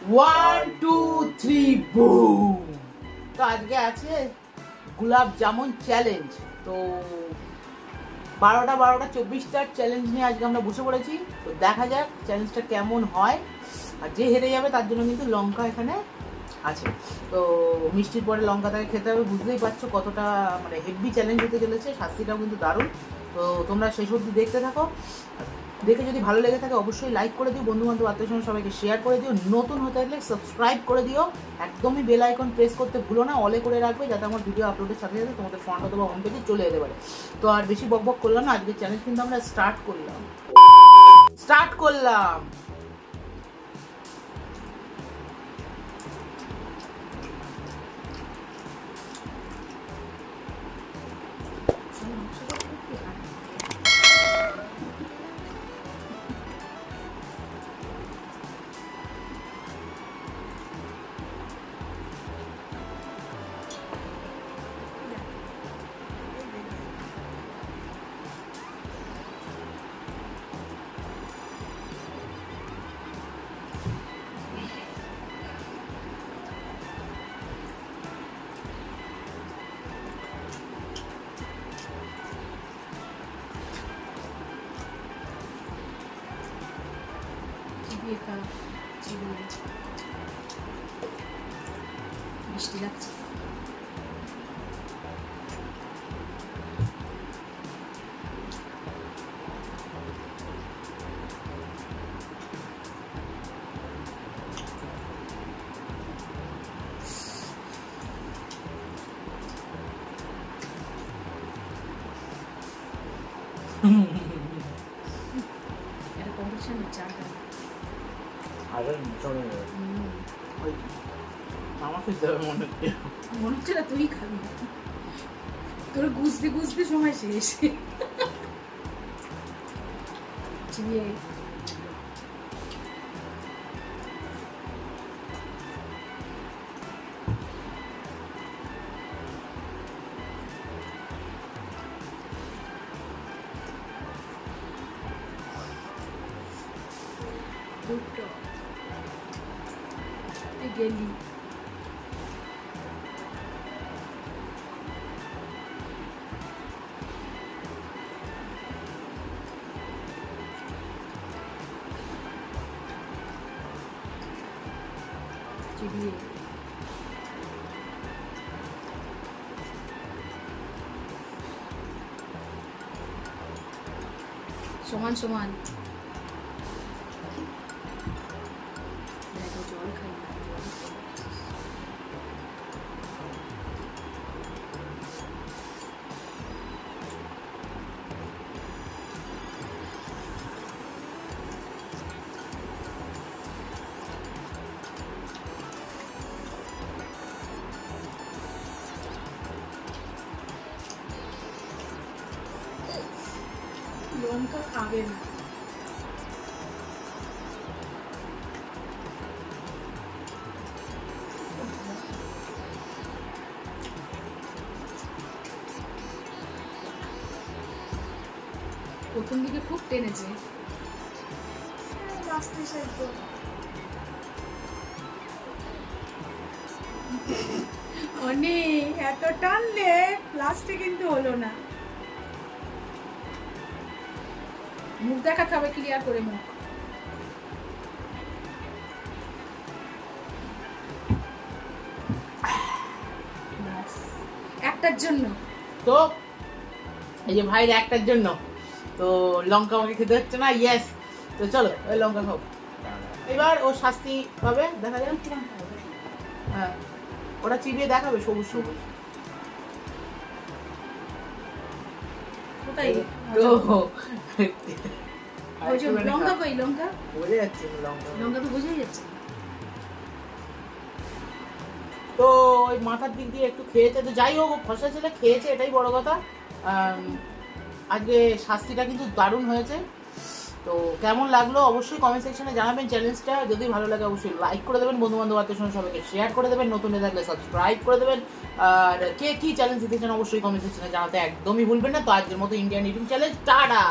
1 2 3 broom. তো আজকে আছে গোলাপ জামুন চ্যালেঞ্জ। তো 12টা 24টার চ্যালেঞ্জ নিয়ে আজকে আমরা বসে পড়েছি। তো দেখা যাক চ্যালেঞ্জটা কেমন হয়। আর যে হেরে যাবে তার জন্য কিন্তু লঙ্কা এখানে আছে। তো মিষ্টির পরে লঙ্কা তাকে খেতে হবে, বুঝতেই পারছো কতটা মানে হেভি চ্যালেঞ্জ হতে চলেছে। শাস্তিটাও কিন্তু দারুণ। তো তোমরা শেষ অবধি দেখতে থাকো। দেখে যদি ভালো লেগে থাকে অবশ্যই লাইক করে দিও, বন্ধু বান্ধব আত্মীয় সবাইকে শেয়ার করে দিও, নতুন হতে থাকলে সাবস্ক্রাইব করে দিও, একদমই বেল আইকন প্রেস করতে ভুলো না, অলে করে রাখবে যাতে আমার ভিডিও আপলোডের সাথে সাথে তোমাদের ফ্রন্ট অথবা হোম পেজে চলে যেতে পারে। তো আর বেশি বকবক করলাম না, আজকের চ্যালেঞ্জ কিন্তু আমরা স্টার্ট করলাম। মিষ্টি লাগছে। এটা কম্পিটিশন হচ্ছে মনে হচ্ছে না তুই খাবি, তোর গুছতে গুছতে সময় শেষ। গেলি চিবিয়ে সমান সমান জল খাই। লঙ্কা খাবে না। প্রথম দিকে খুব টেনেছে, অনেক এত টানলে লাস্টে কিন্তু হলো না। মুখ দেখাতে হবে ক্লিয়ার করে, মুখ একটার জন্য। তো এই যে ভাইয়ের একটার জন্য তো লঙ্কা আমাকে খেতে হচ্ছে না। ইয়েস, তো চলো ওই লঙ্কা খাও। এবার ও শাস্তি পাবে, দেখা যাবে। হ্যাঁ, ওটা চিবিয়ে দেখাবে সবুজ সবুজ। কোথায় লঙ্কা কই? লঙ্কা বোঝা যাচ্ছে, লঙ্কা তো বোঝাই যাচ্ছে। তো ওই মাথার দিক দিয়ে একটু খেয়েছে, তো যাই হোক ফসা ছেলে খেয়েছে, এটাই বড় কথা। আজকে শাস্তিটা কিন্তু দারুণ হয়েছে। তো কেমন লাগলো অবশ্যই কমেন্ট সেকশনে জানাবেন। চ্যালেঞ্জটা যদি ভালো লাগে অবশ্যই লাইক করে দেবেন, বন্ধু বান্ধব আত্মীয় সবাইকে শেয়ার করে দেবেন, নতুন হয়ে থাকলে সাবস্ক্রাইব করে দেবেন। আর কে কি চ্যালেঞ্জ দিতে চান অবশ্যই কমেন্ট সেকশনে জানাতে একদমই ভুলবেন না। তো আজকের মতো ইন্ডিয়ান ইটিং চ্যালেঞ্জ টাটা।